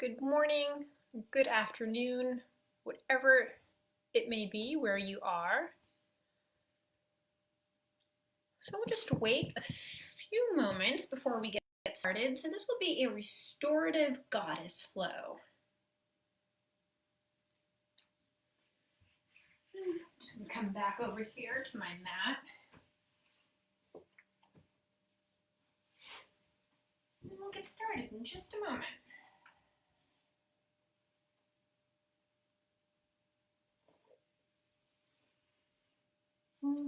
good morning, good afternoon, whatever it may be where you are. So we'll just wait a few moments before we get started. So this will be a restorative goddess flow. I'm just going to come back over here to my mat. And we'll get started in just a moment.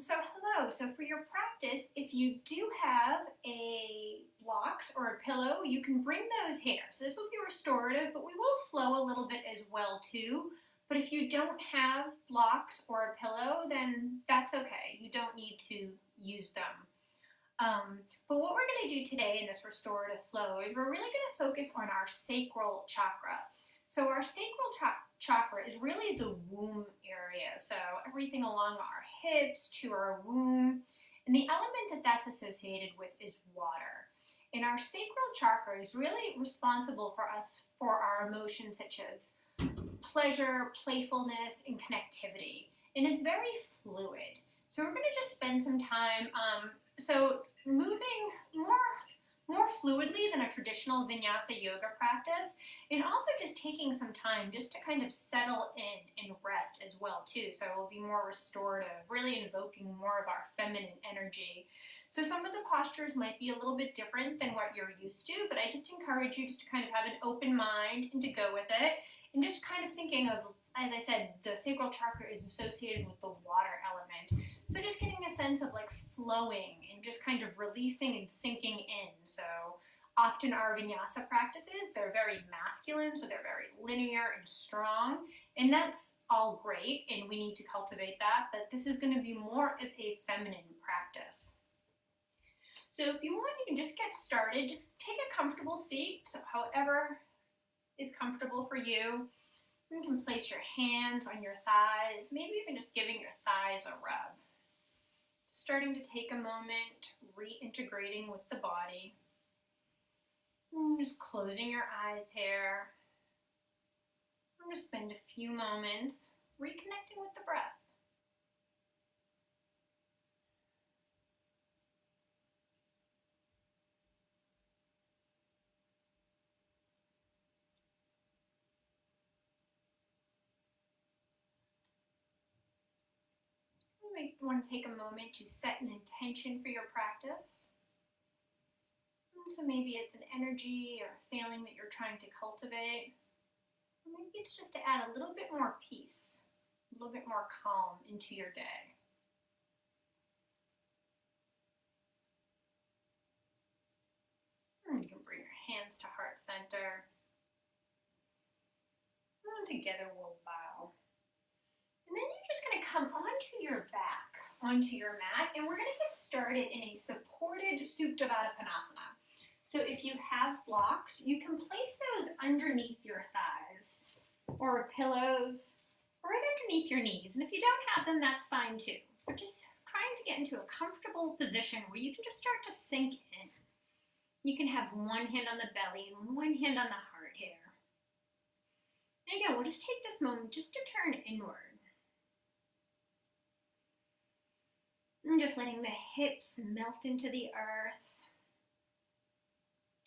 So hello, so for your practice, if you do have a blocks or a pillow, you can bring those here. So this will be restorative, but we will flow a little bit as well too. But if you don't have blocks or a pillow, then that's okay. You don't need to use them. But what we're going to do today in this restorative flow is we're really going to focus on our sacral chakra. So our sacral chakra is really the womb area. So everything along our hips to our womb. And the element that that's associated with is water. And our sacral chakra is really responsible for our emotions such as pleasure, playfulness, and connectivity. And it's very fluid. So we're going to just spend some time moving more fluidly than a traditional vinyasa yoga practice, and also just taking some time just to kind of settle in and rest as well too. So it will be more restorative, really invoking more of our feminine energy. So some of the postures might be a little bit different than what you're used to, but I just encourage you just to kind of have an open mind and to go with it, and just kind of thinking of, as I said, the sacral chakra is associated with the water element. So just getting a sense of like flowing and just kind of releasing and sinking in. So often our vinyasa practices, they're very masculine, so they're very linear and strong, and that's all great, and we need to cultivate that, but this is going to be more of a feminine practice. So if you want, you can just get started. Just take a comfortable seat, so however is comfortable for you. You can place your hands on your thighs, maybe even just giving your thighs a rub. Starting to take a moment, reintegrating with the body. And just closing your eyes here. I'm going to spend a few moments reconnecting with the breath. You might want to take a moment to set an intention for your practice. So maybe it's an energy or a feeling that you're trying to cultivate. Or maybe it's just to add a little bit more peace, a little bit more calm into your day. And you can bring your hands to heart center. And together we'll bow. And then you're just going to come onto your back, onto your mat, and we're going to get started in a supported Supta Baddha Konasana. So if you have blocks, you can place those underneath your thighs or pillows or right underneath your knees. And if you don't have them, that's fine too. But just trying to get into a comfortable position where you can just start to sink in. You can have one hand on the belly and one hand on the heart here. And again, we'll just take this moment just to turn inward. And just letting the hips melt into the earth.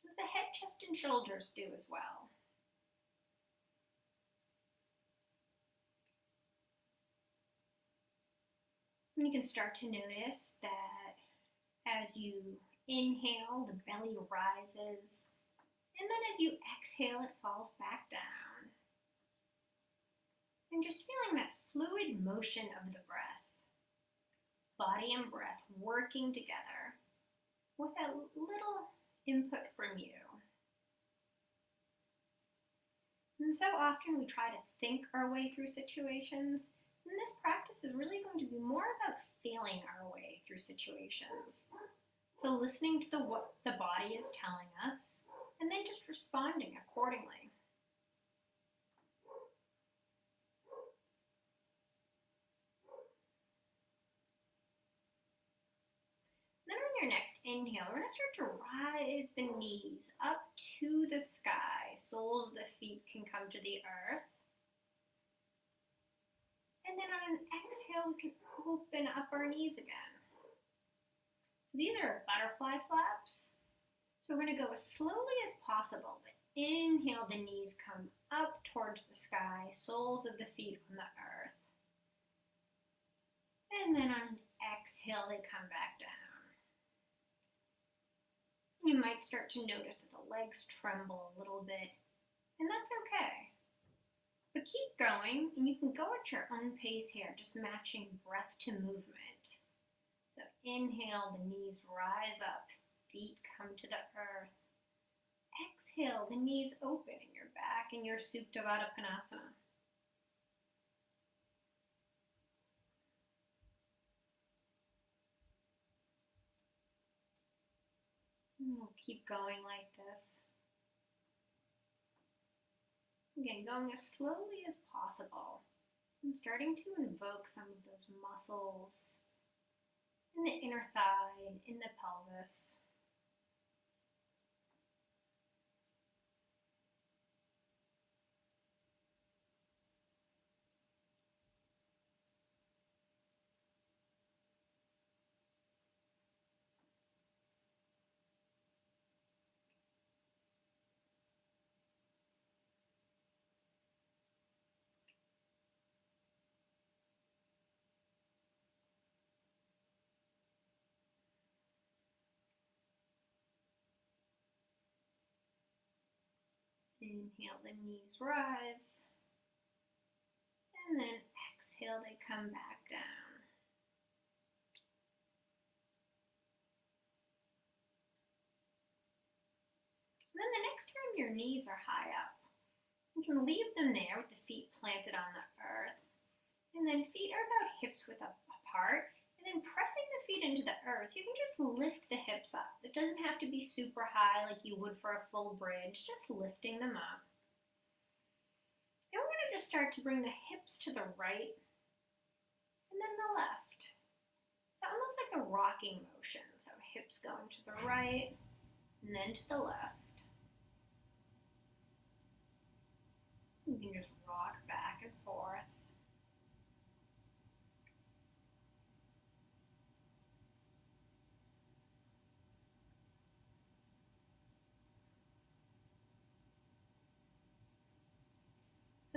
As the head, chest, and shoulders do as well. And you can start to notice that as you inhale, the belly rises. And then as you exhale, it falls back down. And just feeling that fluid motion of the breath. Body and breath working together with a little input from you. And so often we try to think our way through situations, and this practice is really going to be more about feeling our way through situations. So listening to what the body is telling us, and then just responding accordingly. Then on your next inhale, we're going to start to rise the knees up to the sky. soles of the feet can come to the earth. And then on an exhale, we can open up our knees again. So these are butterfly flaps. So we're going to go as slowly as possible, but inhale, the knees come up towards the sky, soles of the feet on the earth. And then on an exhale, they come back down. You might start to notice that the legs tremble a little bit, and that's okay. But keep going, and you can go at your own pace here, just matching breath to movement. So inhale, the knees rise up, feet come to the earth. Exhale, the knees open, and you're back in your Supta Baddha Konasana. And we'll keep going like this. Again, going as slowly as possible. I'm starting to invoke some of those muscles in the inner thigh and in the pelvis. Inhale, the knees rise. And then exhale, they come back down. And then the next time your knees are high up, you can leave them there with the feet planted on the earth. And then feet are about hips width apart. And then pressing the feet into the earth, you can just lift the hips up. It doesn't have to be super high like you would for a full bridge, just lifting them up. And we're going to just start to bring the hips to the right and then the left. So almost like a rocking motion. So hips going to the right and then to the left. You can just rock back and forth.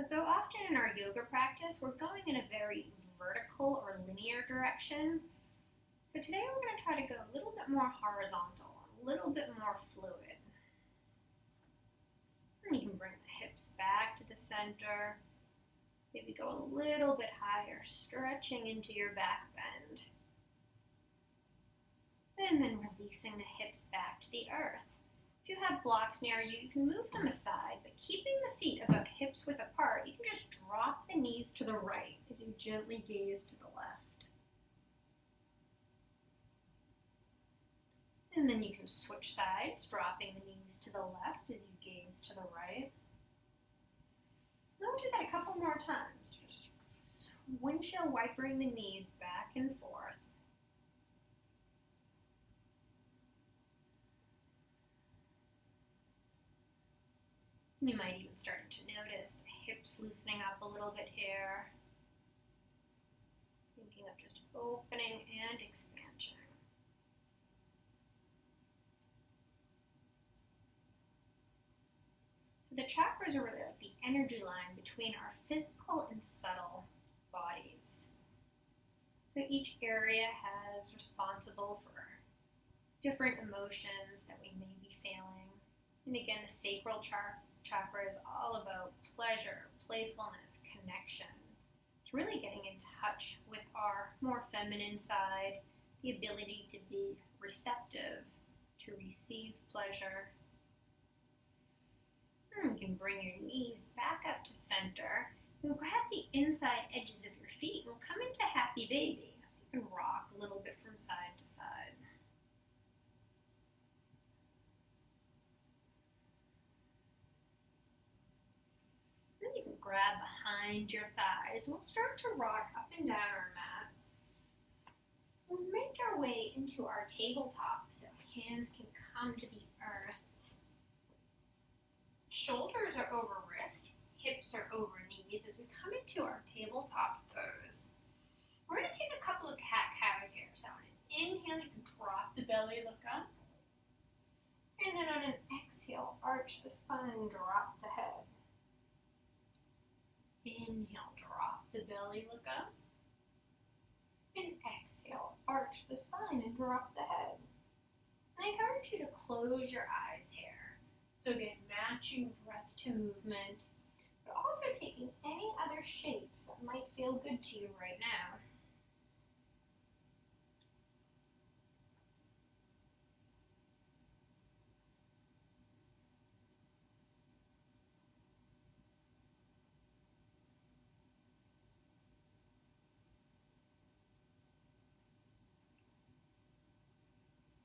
So often in our yoga practice, we're going in a very vertical or linear direction. So today we're going to try to go a little bit more horizontal, a little bit more fluid. And you can bring the hips back to the center. Maybe go a little bit higher, stretching into your back bend. And then releasing the hips back to the earth. If you have blocks near you, you can move them aside, but keeping the feet about hips width apart, you can just drop the knees to the right as you gently gaze to the left. And then you can switch sides, dropping the knees to the left as you gaze to the right. And we'll do that a couple more times. Just windshield wipering the knees back and forth. You might even start to notice the hips loosening up a little bit here. Thinking of just opening and expansion. So the chakras are really like the energy line between our physical and subtle bodies. So each area is responsible for different emotions that we may be feeling. And again, the sacral chakra is all about pleasure, playfulness, connection. It's really getting in touch with our more feminine side, the ability to be receptive, to receive pleasure. And you can bring your knees back up to center and grab the inside edges of your feet and we'll come into happy baby. So you can rock a little bit from side to side. Grab behind your thighs. We'll start to rock up and down our mat. We'll make our way into our tabletop so hands can come to the earth. Shoulders are over wrist, hips are over knees as we come into our tabletop pose. We're going to take a couple of cat-cows here. So on an inhale, you can drop the belly, look up. And then on an exhale, arch the spine, drop the head. Inhale, drop the belly, look up. And exhale, arch the spine and drop the head. And I encourage you to close your eyes here. So again, matching breath to movement, but also taking any other shapes that might feel good to you right now.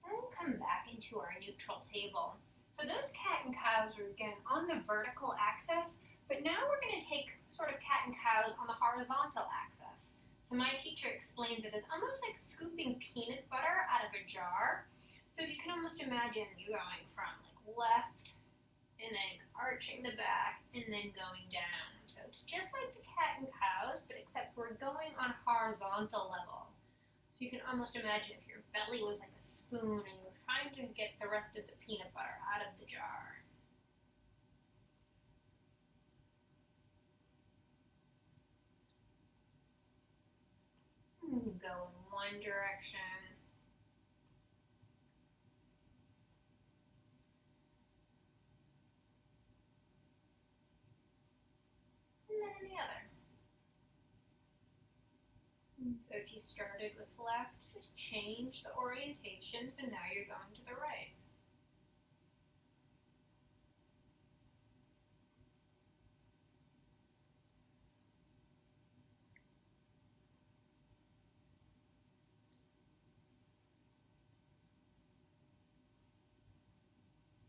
And come back into our neutral table. So those cat and cows are again on the vertical axis, but now we're going to take sort of cat and cows on the horizontal axis. So my teacher explains it as almost like scooping peanut butter out of a jar. So if you can almost imagine you going from like left and then arching the back and then going down. So it's just like the cat and cows, but except we're going on a horizontal level. So you can almost imagine if your belly was like a spoon and you're trying to get the rest of the peanut butter out of the jar. Go in one direction. And then in the other. So if you started with left, just change the orientation, so now you're going to the right.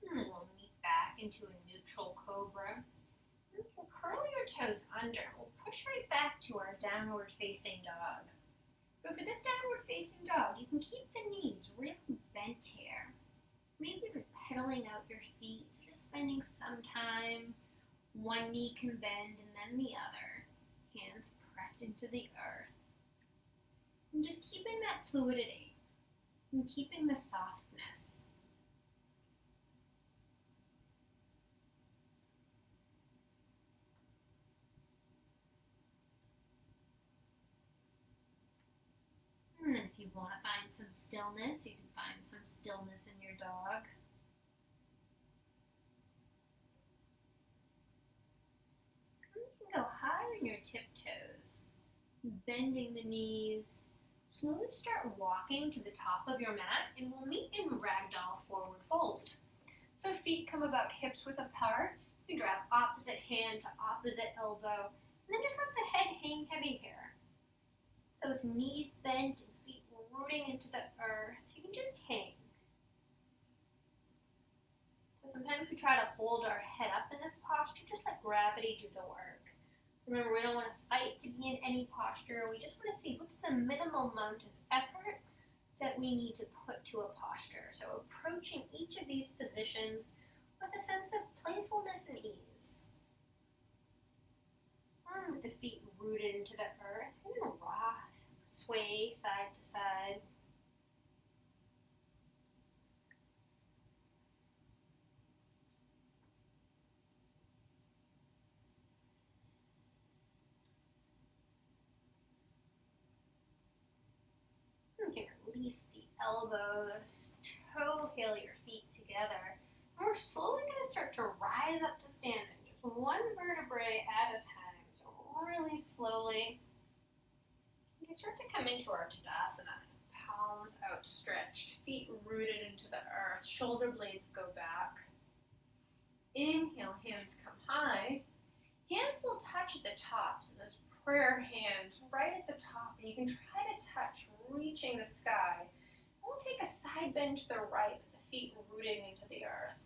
And then we'll meet back into a neutral cobra. You can curl your toes under. We'll push right back to our downward facing dog. But for this downward facing dog, you can keep the knees really bent here. Maybe you're pedaling out your feet, just spending some time. One knee can bend and then the other. Hands pressed into the earth. And just keeping that fluidity and keeping the softness. And then if you want to find some stillness, you can find some stillness in your dog. And you can go high on your tiptoes, bending the knees. Slowly start walking to the top of your mat and we'll meet in ragdoll forward fold. So feet come about hips width apart. You drop opposite hand to opposite elbow and then just let the head hang heavy here. So with knees bent and feet rooting into the earth, you can just hang. So sometimes we try to hold our head up in this posture, just let gravity do the work. Remember, we don't want to fight to be in any posture. We just want to see what's the minimal amount of effort that we need to put to a posture. So approaching each of these positions with a sense of playfulness and ease. With the feet rooted into the earth, you're going to rock, sway side to side. You can release the elbows, toe heel your feet together. And we're slowly going to start to rise up to standing, just one vertebrae at a time. So really slowly. You start to come into our Tadasana. Palms outstretched, feet rooted into the earth, shoulder blades go back. Inhale, hands come high. Hands will touch at the top, so those prayer hands right at the top, and you can try to touch, reaching the sky. And we'll take a side bend to the right with the feet rooting into the earth.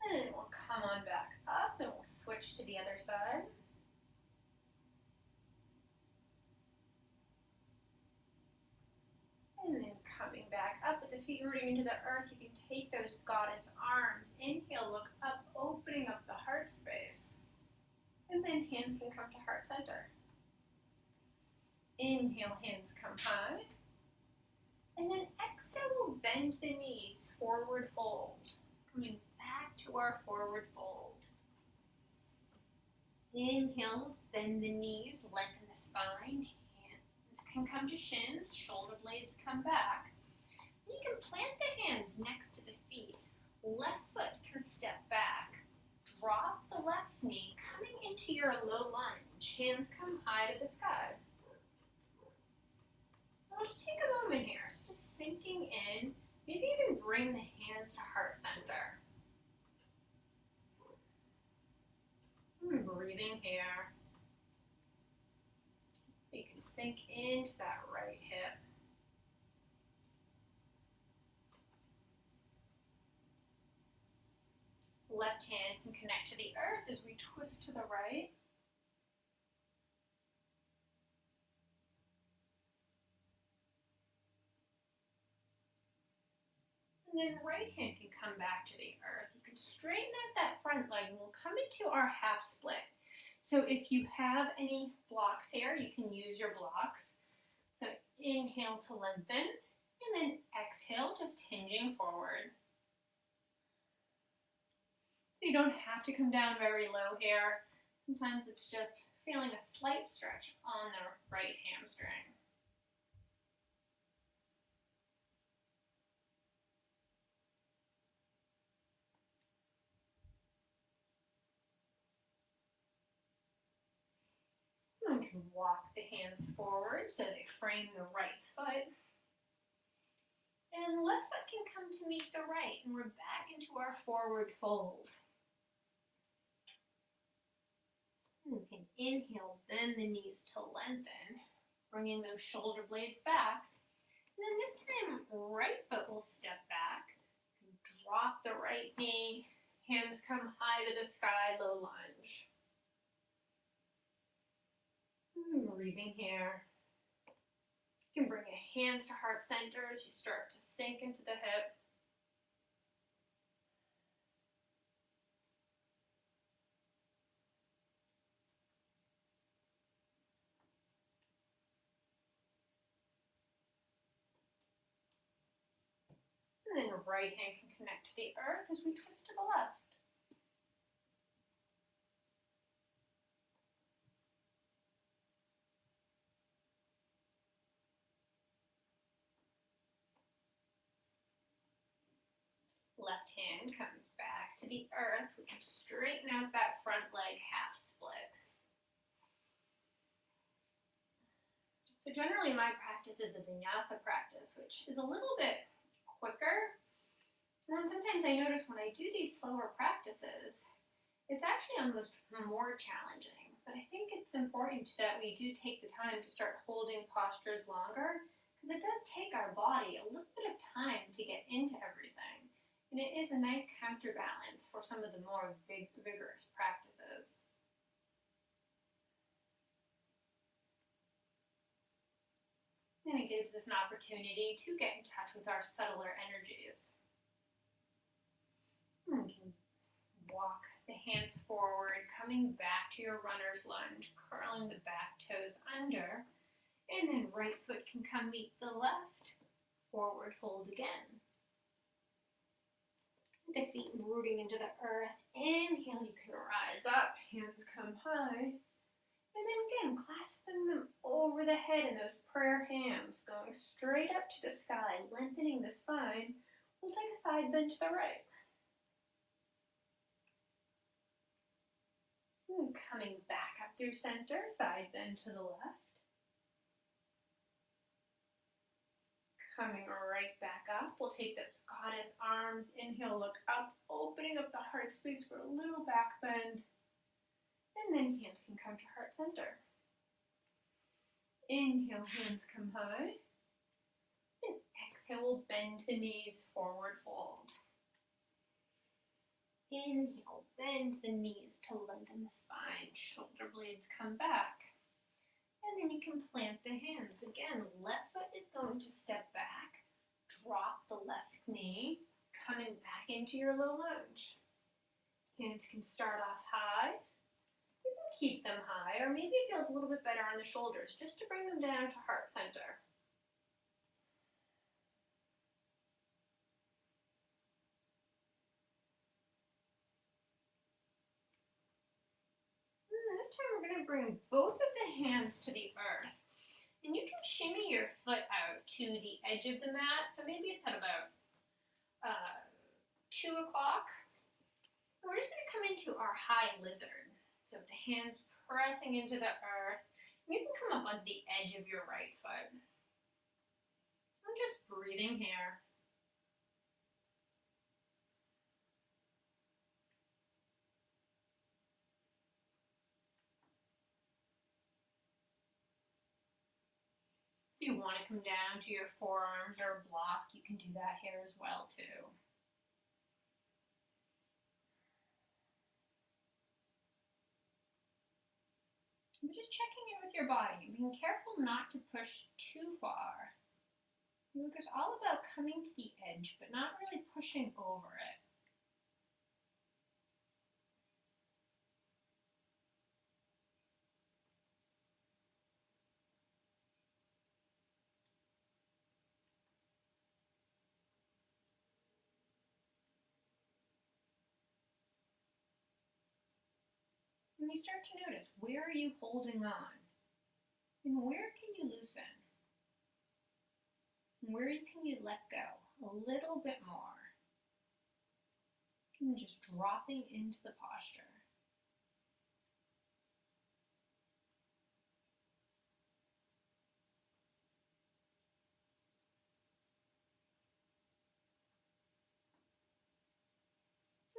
And then we'll come on back up and we'll switch to the other side. And then coming back feet rooting into the earth. You can take those goddess arms. Inhale, look up, opening up the heart space. And then hands can come to heart center. Inhale, hands come high. And then exhale, we'll bend the knees, forward fold. Coming back to our forward fold. Inhale, bend the knees, lengthen the spine. Hands can come to shins, shoulder blades come back. You can plant the hands next to the feet. Left foot can step back. Drop the left knee, coming into your low lunge. Hands come high to the sky. I'll just take a moment here. So just sinking in. Maybe you can bring the hands to heart center. And breathing here. So you can sink into that right hip. Left hand can connect to the earth as we twist to the right. And then right hand can come back to the earth. You can straighten out that front leg and we'll come into our half split. So if you have any blocks here, you can use your blocks. So inhale to lengthen and then exhale, just hinging forward. So you don't have to come down very low here. Sometimes it's just feeling a slight stretch on the right hamstring. You can walk the hands forward so they frame the right foot. And left foot can come to meet the right, and we're back into our forward fold. And you can inhale, bend the knees to lengthen, bringing those shoulder blades back. And then this time, right foot will step back. Drop the right knee, hands come high to the sky, low lunge. Breathing here. You can bring your hands to heart center as you start to sink into the hip. And then your right hand can connect to the earth as we twist to the left. Left hand comes back to the earth. We can straighten out that front leg half split. So generally my practice is a vinyasa practice, which is a little bit quicker. And then sometimes I notice when I do these slower practices, it's actually almost more challenging. But I think it's important that we do take the time to start holding postures longer, because it does take our body a little bit of time to get into everything. And it is a nice counterbalance for some of the more vigorous practices. And it gives us an opportunity to get in touch with our subtler energies. And we can walk the hands forward, coming back to your runner's lunge, curling the back toes under. And then right foot can come meet the left, forward fold again. The feet rooting into the earth. Inhale, you can rise up, hands come high. And then again, clasping them over the head in those prayer hands, going straight up to the sky, lengthening the spine. We'll take a side bend to the right. And coming back up through center, side bend to the left. Coming right back up, we'll take those goddess arms. Inhale, look up, opening up the heart space for a little back bend. And then hands can come to heart center. Inhale, hands come high. And exhale, we'll bend the knees, forward fold. Inhale, bend the knees to lengthen the spine. Shoulder blades come back. And then you can plant the hands. Again, left foot is going to step back. drop the left knee, coming back into your low lunge. Hands can start off high. You can keep them high, or maybe it feels a little bit better on the shoulders, just to bring them down to heart center. And this time we're going to bring both of the hands to the earth. And you can shimmy your foot out to the edge of the mat. So maybe it's at about 2 o'clock. And we're just going to come into our high lizard. So the hands pressing into the earth. And you can come up onto the edge of your right foot. I'm just breathing here. If you want to come down to your forearms or block, you can do that here as well too. I'm just checking in with your body, being careful not to push too far. Yoga is all about coming to the edge, but not really pushing over it. And you start to notice, where are you holding on? And where can you loosen? And where can you let go a little bit more? And just dropping into the posture.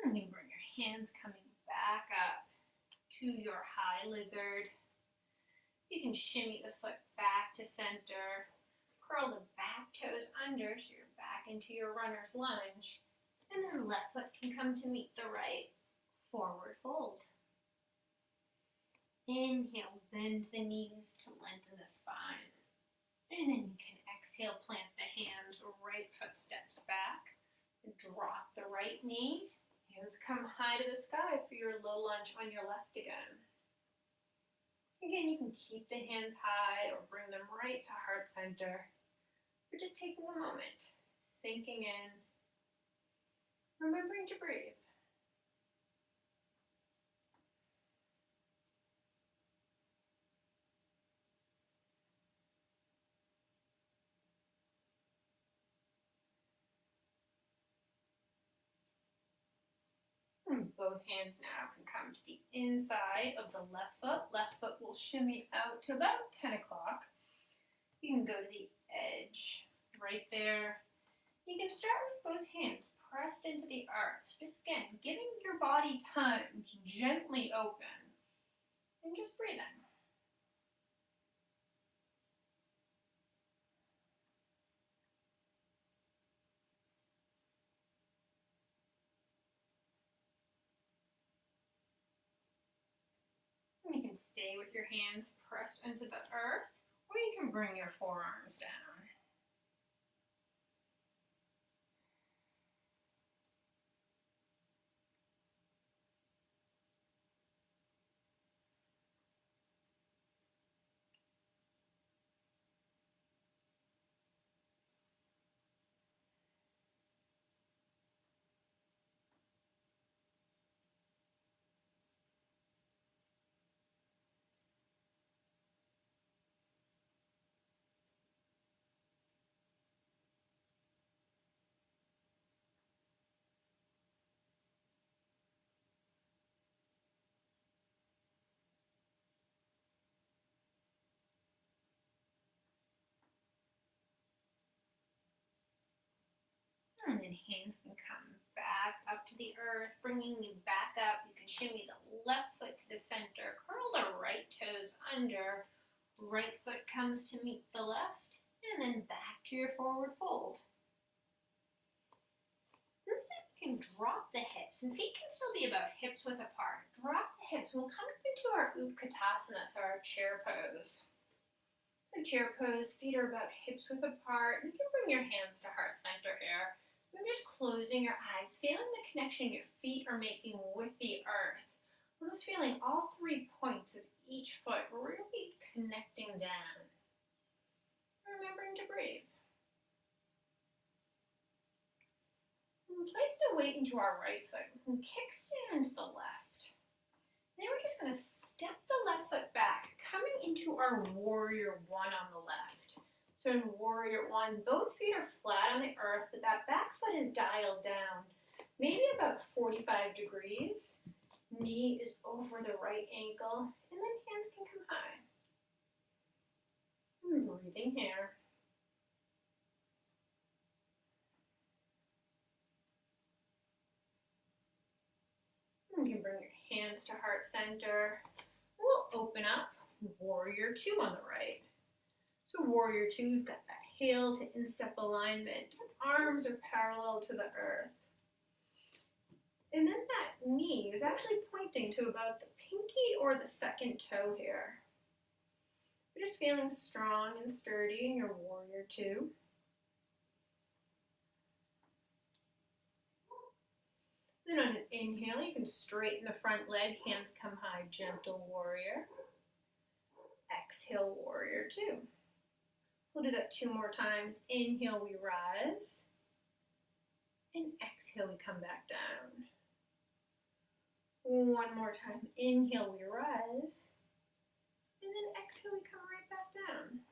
And then bring your hands coming back up to your high lizard. You can shimmy the foot back to center. Curl the back toes under so you're back into your runner's lunge. And then left foot can come to meet the right. Forward fold. Inhale, bend the knees to lengthen the spine. And then you can exhale, plant the hands, right foot steps back. Drop the right knee. Hands come high to the sky for your low lunge on your left again. Again, you can keep the hands high or bring them right to heart center. We're just taking a moment, sinking in, remembering to breathe. And both hands now can come to the inside of the left foot. Left foot will shimmy out to about 10 o'clock. You can go to the edge right there. You can start with both hands pressed into the earth. Just again, giving your body time to gently open and just breathing. And you can stay with your hands pressed into the earth, or you can bring your forearms down. And then hands can come back up to the earth, bringing you back up. You can shimmy the left foot to the center, curl the right toes under. Right foot comes to meet the left, and then back to your forward fold. This time you can drop the hips, and feet can still be about hips width apart. Drop the hips, and we'll come up into our Utkatasana, so our chair pose. So chair pose, feet are about hips width apart. You can bring your hands to heart center here. You're just closing your eyes, feeling the connection your feet are making with the earth. Almost feeling all 3 points of each foot really connecting down. Remembering to breathe. And place the weight into our right foot. We can kickstand the left. Then we're just going to step the left foot back, coming into our warrior one on the left. So in warrior one, both feet are flat on the earth, but that back foot is dialed down, maybe about 45 degrees. Knee is over the right ankle, and then hands can come high. And breathing here. And you can bring your hands to heart center. We'll open up warrior two on the right. So warrior two, we've got that heel to instep alignment. Arms are parallel to the earth. And then that knee is actually pointing to about the pinky or the second toe here. You're just feeling strong and sturdy in your warrior two. Then on an inhale, you can straighten the front leg, hands come high, gentle warrior. Exhale, warrior two. We'll do that 2 more times. Inhale, we rise. And exhale, we come back down. 1 more time. Inhale, we rise. And then exhale, we come right back down.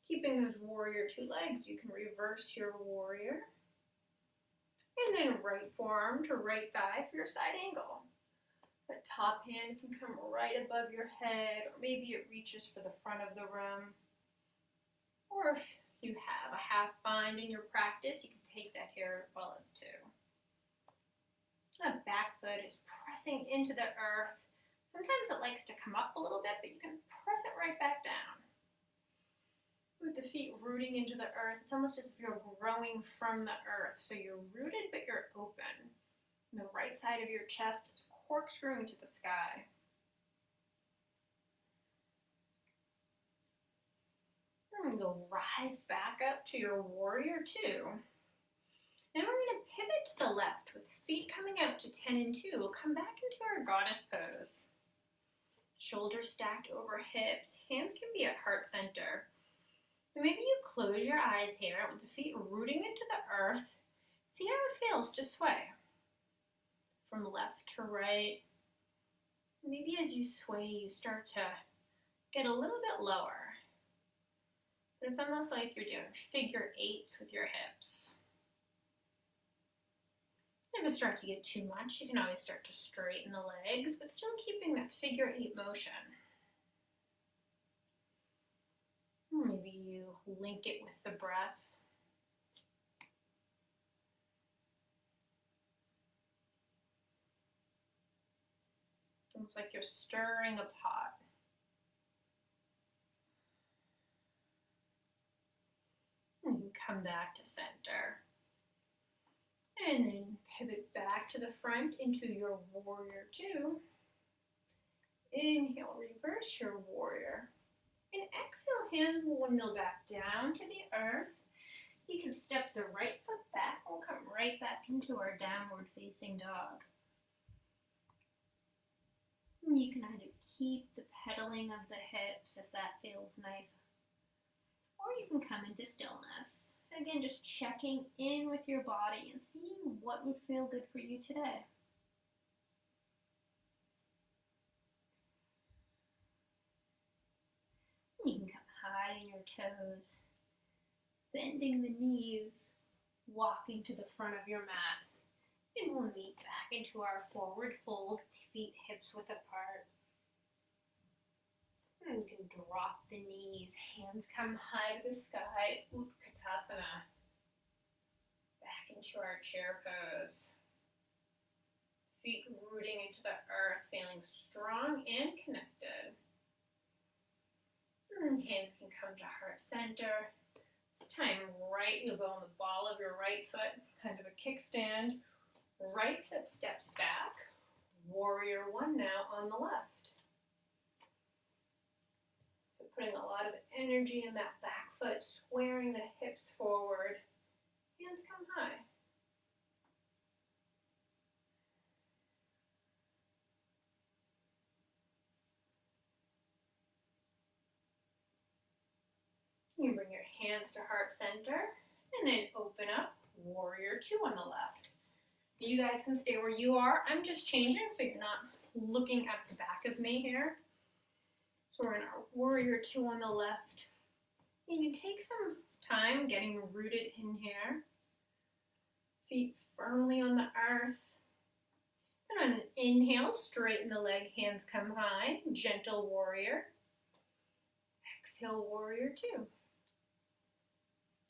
Keeping those warrior two legs, you can reverse your warrior. And then right forearm to right thigh for your side angle. The top hand can come right above your head, or maybe it reaches for the front of the room. Or if you have a half bind in your practice, you can take that here as well as too. The back foot is pressing into the earth. Sometimes it likes to come up a little bit, but you can press it right back down. With the feet rooting into the earth, it's almost as if you're growing from the earth. So you're rooted, but you're open. And the right side of your chest is corkscrewing to the sky. And go rise back up to your warrior two. Then we're going to pivot to the left with feet coming out to 10 and 2. We'll come back into our goddess pose. Shoulders stacked over hips. Hands can be at heart center. And maybe you close your eyes here with the feet rooting into the earth. See how it feels to sway. From left to right. Maybe as you sway, you start to get a little bit lower. But it's almost like you're doing figure eights with your hips. If it starts to get too much, you can always start to straighten the legs, but still keeping that figure eight motion. Maybe you link it with the breath. Almost like you're stirring a pot. And you can come back to center. And then pivot back to the front into your warrior two. Inhale, reverse your warrior. And exhale, hands will windmill back down to the earth. You can step the right foot back. We'll come right back into our downward facing dog. And you can either keep the pedaling of the hips if that feels nice, or you can come into stillness. Again, just checking in with your body and seeing what would feel good for you today. You can come high in your toes, bending the knees, walking to the front of your mat. And we'll meet back into our forward fold, feet hips width apart. And you can drop the knees, hands come high to the sky, Utkatasana. Back into our chair pose. Feet rooting into the earth, feeling strong and connected. And hands can come to heart center. This time right, you'll go on the ball of your right foot, kind of a kickstand. Right foot steps back. Warrior one now on the left. So Putting a lot of energy in that back foot, squaring the hips forward. Hands come high. You bring your hands to heart center and then open up, warrior two on the left. You guys can stay where you are. I'm just changing so you're not looking at the back of me here. So we're in our warrior two on the left. And you take some time getting rooted in here. Feet firmly on the earth. And on an inhale, straighten the leg, hands come high. Gentle warrior. Exhale, warrior two.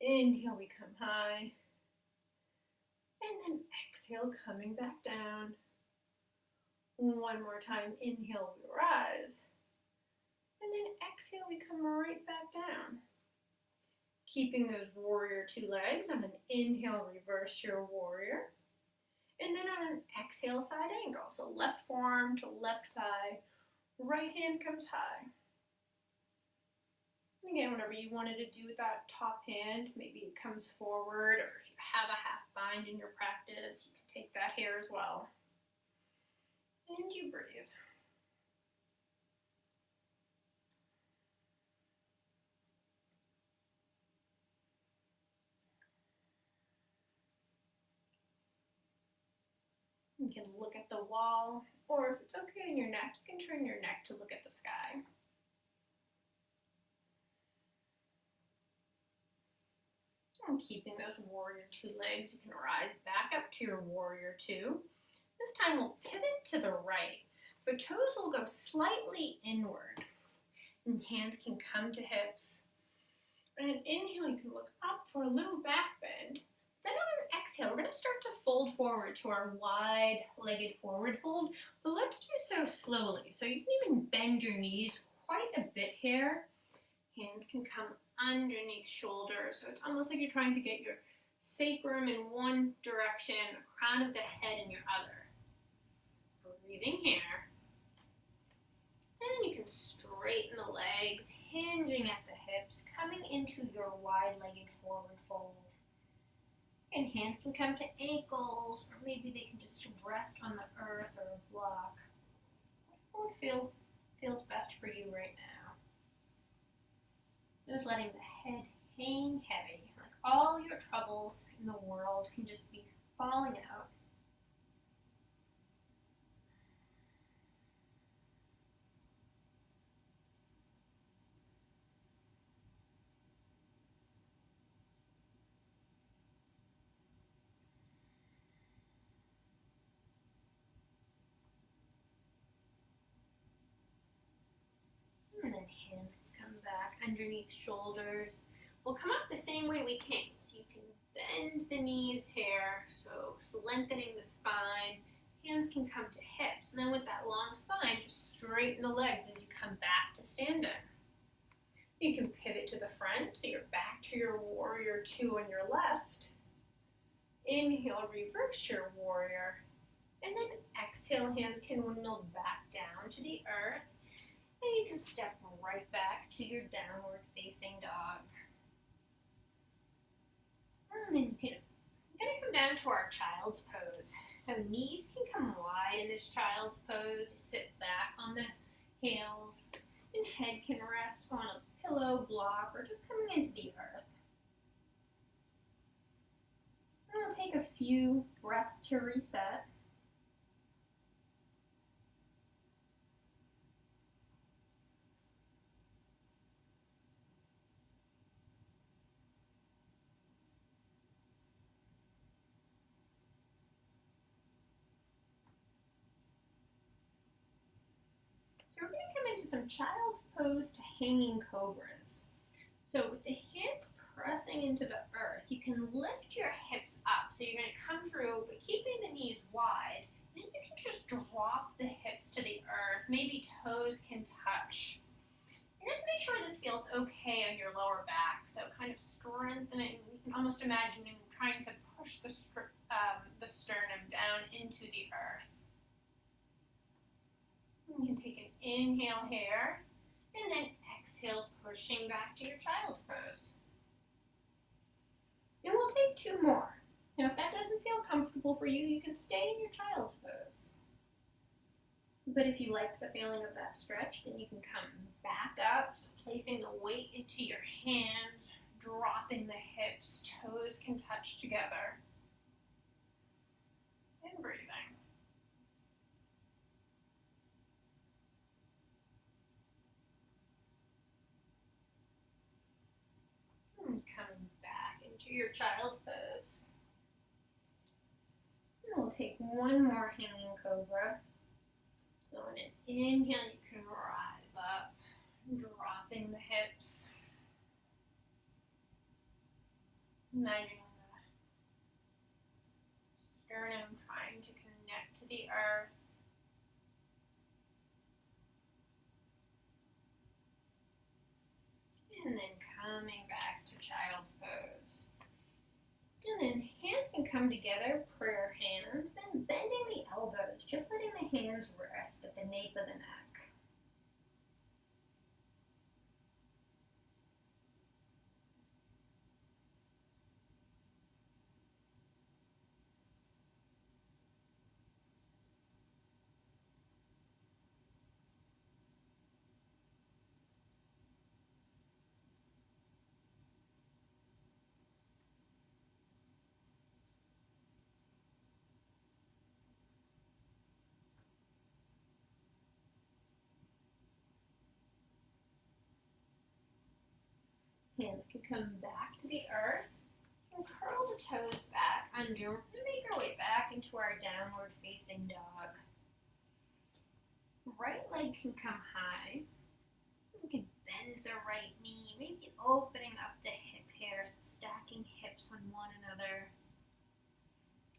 Inhale, we come high. And then exhale, coming back down. One more time, inhale, we rise. And then exhale, we come right back down. Keeping those warrior two legs. On an inhale, reverse your warrior. And then on an exhale, side angle. So left forearm to left thigh. Right hand comes high. Again, whatever you wanted to do with that top hand, maybe it comes forward, or if you have a half bind in your practice, you can take that here as well. And you breathe. You can look at the wall, or if it's okay in your neck, you can turn your neck to look at the sky. And keeping those warrior two legs, you can rise back up to your warrior two. This time we'll pivot to the right, but toes will go slightly inward. And hands can come to hips. On an inhale, you can look up for a little back bend. Then on an exhale, we're going to start to fold forward to our wide-legged forward fold, but let's do so slowly. So you can even bend your knees quite a bit here. Hands can come underneath shoulders, so it's almost like you're trying to get your sacrum in one direction, the crown of the head in your other. Breathing here. And then you can straighten the legs, hinging at the hips, coming into your wide-legged forward fold. And hands can come to ankles, or maybe they can just rest on the earth or a block. What feels best for you right now. Just letting the head hang heavy, like all your troubles in the world can just be falling out. And then hands can come back underneath shoulders. We'll come up the same way we came. So you can bend the knees here, so lengthening the spine. Hands can come to hips. And then with that long spine, just straighten the legs as you come back to standing. You can pivot to the front, so you're back to your warrior two on your left. Inhale, reverse your warrior. And then exhale, hands can windmill back down to the earth. And you can step right back to your downward facing dog. And then we're going to come down to our child's pose. So knees can come wide in this child's pose. Sit back on the heels. And head can rest on a pillow, block, or just coming into the earth. And we'll take a few breaths to reset. So we're going to come into some child's pose to hanging cobras. So with the hands pressing into the earth, you can lift your hips up. So you're going to come through, but keeping the knees wide. And you can just drop the hips to the earth. Maybe toes can touch. And just make sure this feels okay on your lower back. So kind of strengthening. You can almost imagine trying to push the sternum down into the earth. You can take an inhale here, and then exhale, pushing back to your child's pose. And we'll take 2 more. Now, if that doesn't feel comfortable for you, you can stay in your child's pose. But if you like the feeling of that stretch, then you can come back up, so placing the weight into your hands, dropping the hips, toes can touch together, and breathing. And coming back into your child's pose. And we'll take 1 more hanging cobra. So on an inhale, you can rise up, dropping the hips. Imagining the sternum trying to connect to the earth. And then coming back to child's pose. And then hands can come together, prayer hands, then bending the elbows, just letting the hands rest at the nape of the neck. Hands can come back to the earth and curl the toes back under and make our way back into our downward facing dog. Right leg can come high. We can bend the right knee, maybe opening up the hip hairs, stacking hips on one another.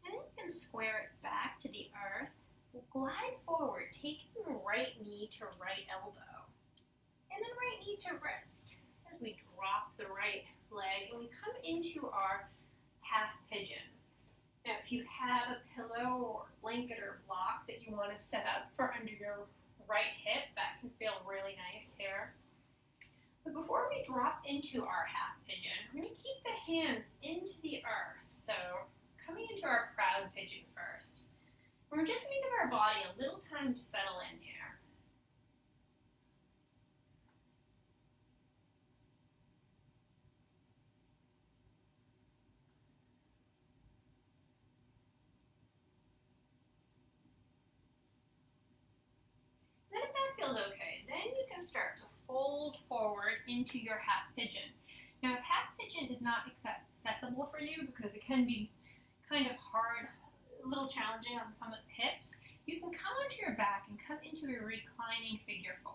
And then you can square it back to the earth. We'll glide forward, taking the right knee to right elbow. And then right knee to wrist. As we drop the right leg and we come into our half pigeon. Now, if you have a pillow or blanket or block that you want to set up for under your right hip, that can feel really nice here. But before we drop into our half pigeon, we're going to keep the hands into the earth. So, coming into our proud pigeon first. And we're just going to give our body a little time to settle in here. Then if that feels okay, then you can start to fold forward into your half pigeon. Now, if half pigeon is not accessible for you because it can be kind of hard, a little challenging on some of the hips, you can come onto your back and come into a reclining figure 4.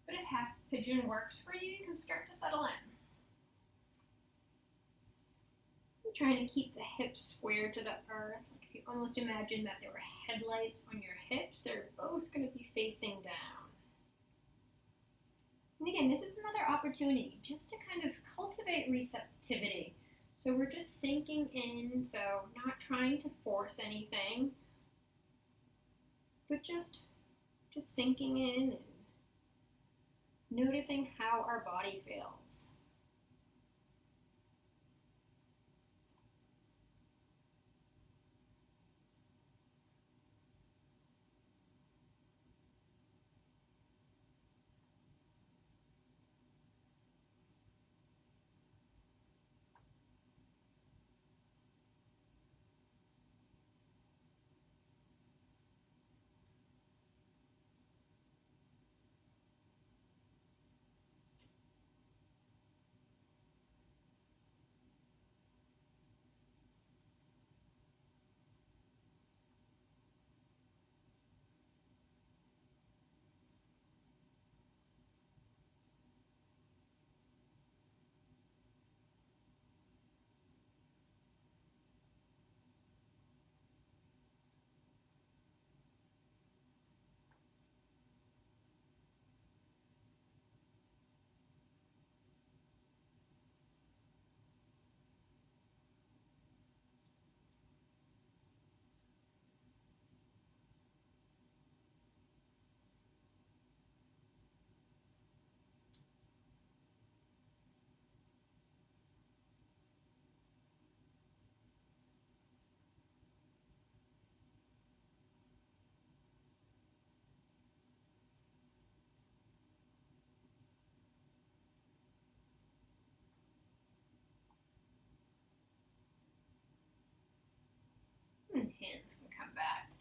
But if half pigeon works for you, you can start to settle in. I'm trying to keep the hips square to the earth. Like if you almost imagine that there were headlights on your hips, they're both going to be facing down. And again, this is another opportunity just to kind of cultivate receptivity. So we're just sinking in, so not trying to force anything, but just sinking in and noticing how our body feels.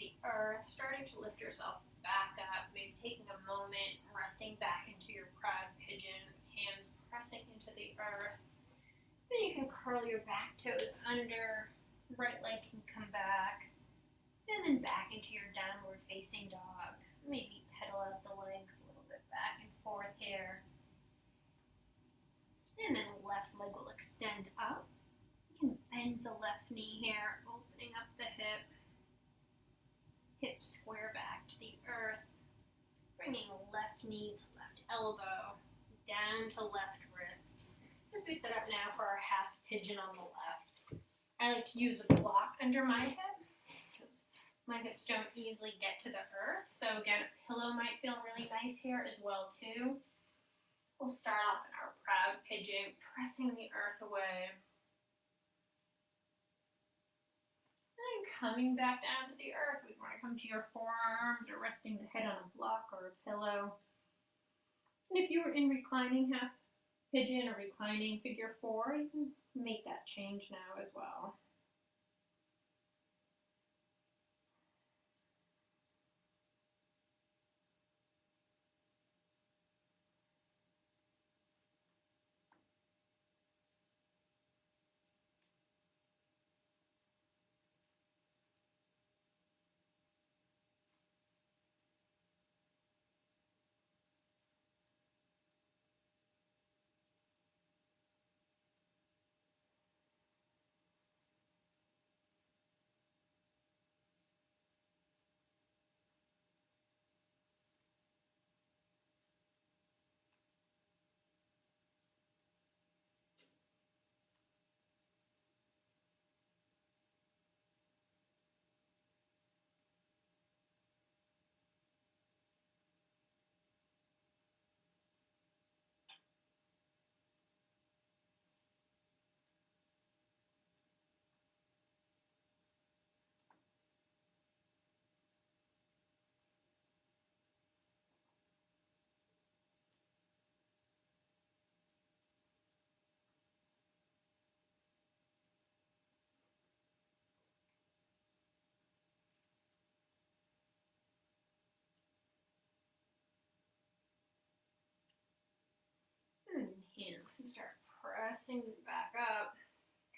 the earth, starting to lift yourself back up, maybe taking a moment, resting back into your proud pigeon, hands pressing into the earth. Then you can curl your back toes under, right leg can come back, and then back into your downward facing dog. Maybe pedal out the legs a little bit back and forth here. And then the left leg will extend up. You can bend the left knee here, opening up the hip. Hip square back to the earth. Bringing left knee to left elbow, down to left wrist. As we set up now for our half pigeon on the left. I like to use a block under my hip because my hips don't easily get to the earth. So again, a pillow might feel really nice here as well too. We'll start off in our proud pigeon, pressing the earth away. And coming back down to the earth, we want to come to your forearms or resting the head on a block or a pillow. And if you were in reclining half pigeon or reclining figure four, you can make that change now as well. And hands and start pressing back up,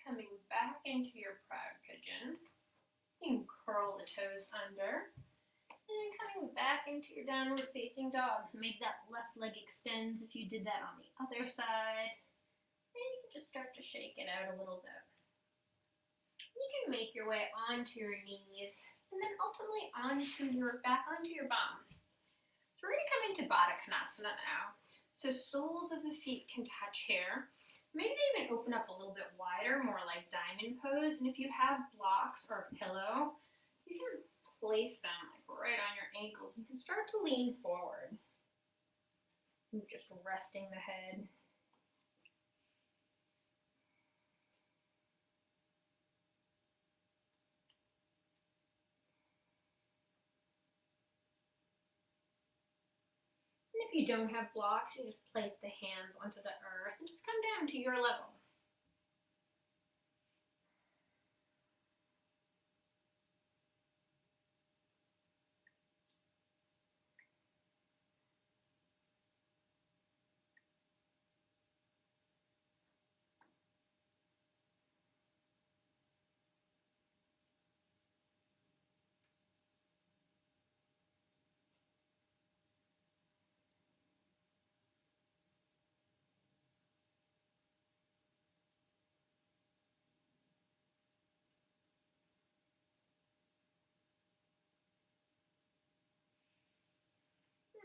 coming back into your proud pigeon. You can curl the toes under, and then coming back into your downward facing dog. So maybe that left leg extends if you did that on the other side. And you can just start to shake it out a little bit. You can make your way onto your knees, and then ultimately back onto your bum. So we're going to come into Baddha Konasana now. So soles of the feet can touch here. Maybe they even open up a little bit wider, more like diamond pose. And if you have blocks or a pillow, you can place them like right on your ankles. You can start to lean forward. Just resting the head. And if you don't have blocks, you just place the hands onto the earth and just come down to your level.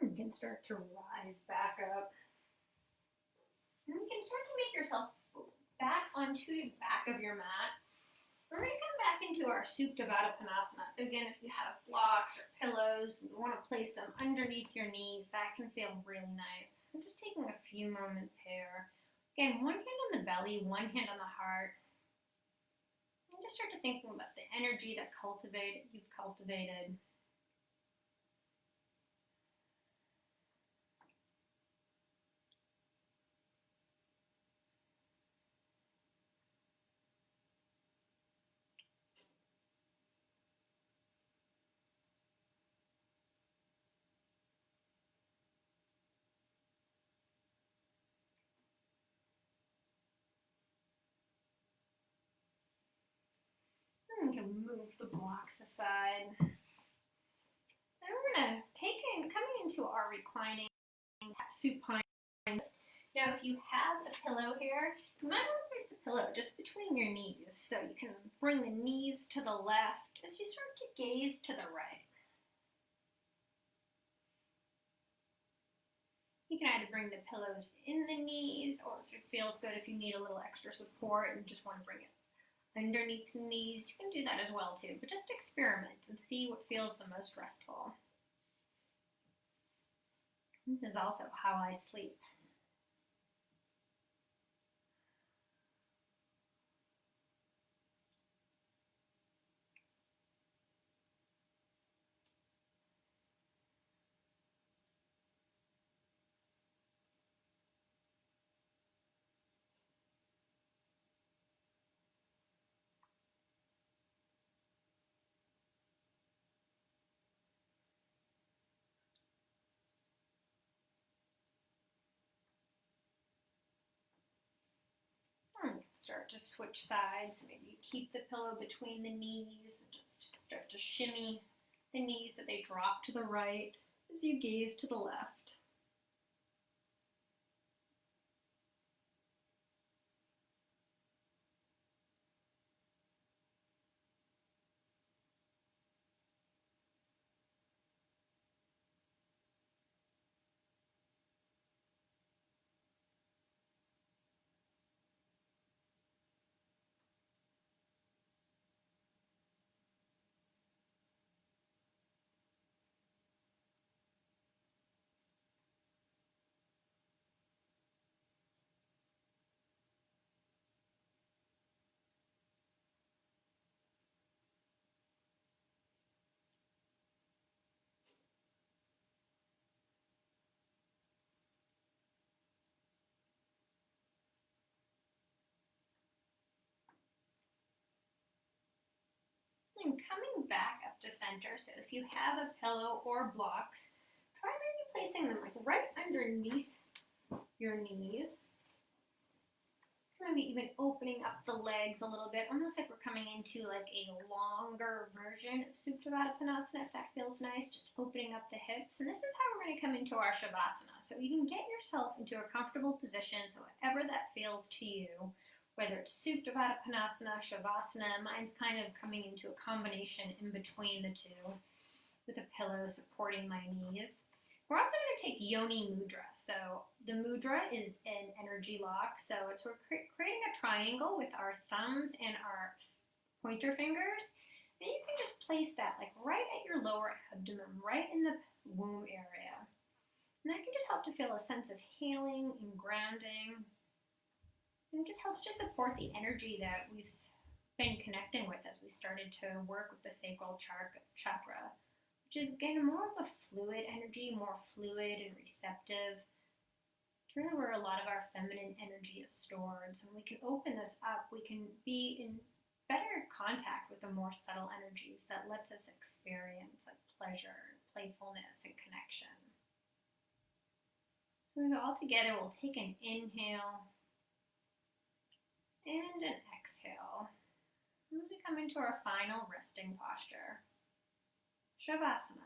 You can start to rise back up. And you can start to make yourself back onto the back of your mat. We're going to come back into our Supta Baddha Konasana. So again, if you have blocks or pillows, you want to place them underneath your knees, that can feel really nice. So just taking a few moments here. Again, one hand on the belly, one hand on the heart. And just start to thinking about the energy that you've cultivated. blocks aside. And we're going to coming into our reclining supine. Now, if you have a pillow here, you might want to place the pillow just between your knees, so you can bring the knees to the left as you start to gaze to the right. You can either bring the pillows in the knees, or if it feels good, if you need a little extra support and just want to bring it underneath the knees, you can do that as well too. But just experiment and see what feels the most restful. This is also how I sleep. Start to switch sides. Maybe keep the pillow between the knees and just start to shimmy the knees so they drop to the right as you gaze to the left. And coming back up to center, so if you have a pillow or blocks, try maybe placing them like right underneath your knees. Maybe even opening up the legs a little bit, almost like we're coming into like a longer version of Supta Baddha Konasana, if that feels nice, just opening up the hips. And this is how we're going to come into our Shavasana. So you can get yourself into a comfortable position, so whatever that feels to you, whether it's Supta Baddha Konasana, Shavasana, mine's kind of coming into a combination in between the two, with a pillow supporting my knees. We're also going to take Yoni Mudra. So the mudra is an energy lock. So we're creating a triangle with our thumbs and our pointer fingers. And you can just place that like right at your lower abdomen, right in the womb area. And that can just help to feel a sense of healing and grounding. And it just helps to support the energy that we've been connecting with as we started to work with the sacral chakra. Which is again more of a fluid energy, more fluid and receptive. It's really where a lot of our feminine energy is stored. So when we can open this up, we can be in better contact with the more subtle energies that lets us experience like pleasure, playfulness, and connection. So when we go all together, we'll take an inhale and an exhale. And we come into our final resting posture. Shavasana.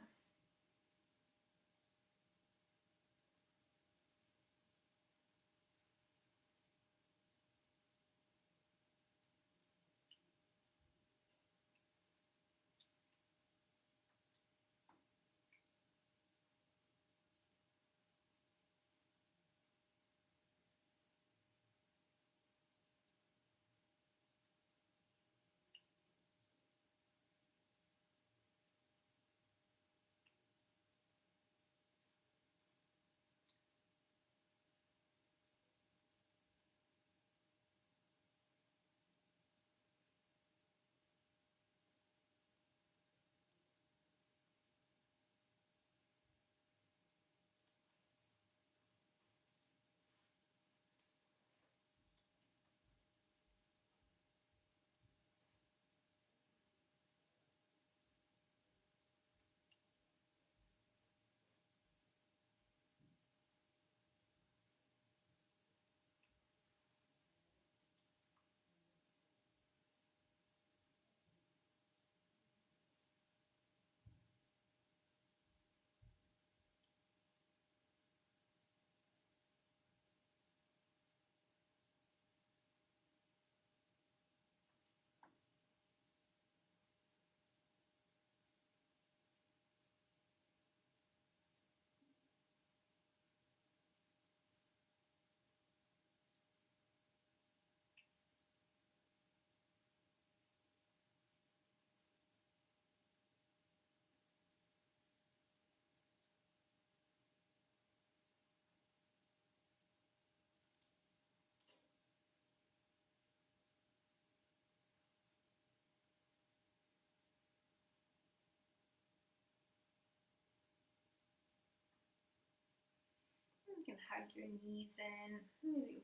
You can hug your knees in, maybe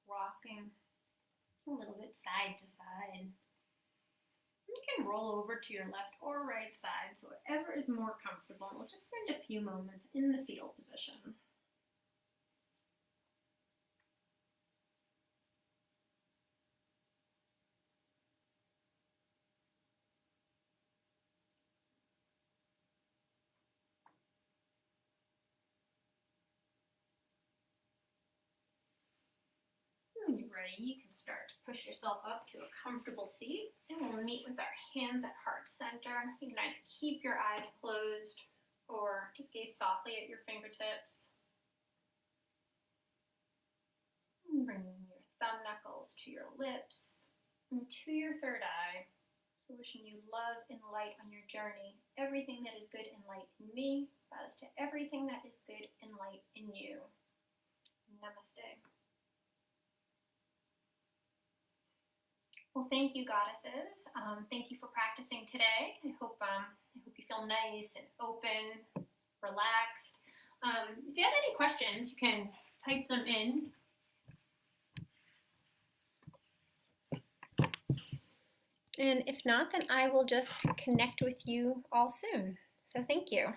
rocking a little bit side to side. You can roll over to your left or right side, so whatever is more comfortable. And we'll just spend a few moments in the fetal position. When you're ready, you can start to push yourself up to a comfortable seat, and we'll meet with our hands at heart center. You can either keep your eyes closed or just gaze softly at your fingertips. And bring your thumb knuckles to your lips and to your third eye. So wishing you love and light on your journey. Everything that is good and light in me bows to everything that is good and light in you. Namaste. Well, thank you, goddesses. Thank you for practicing today. I hope you feel nice and open, relaxed. If you have any questions, you can type them in. And if not, then I will just connect with you all soon. So thank you.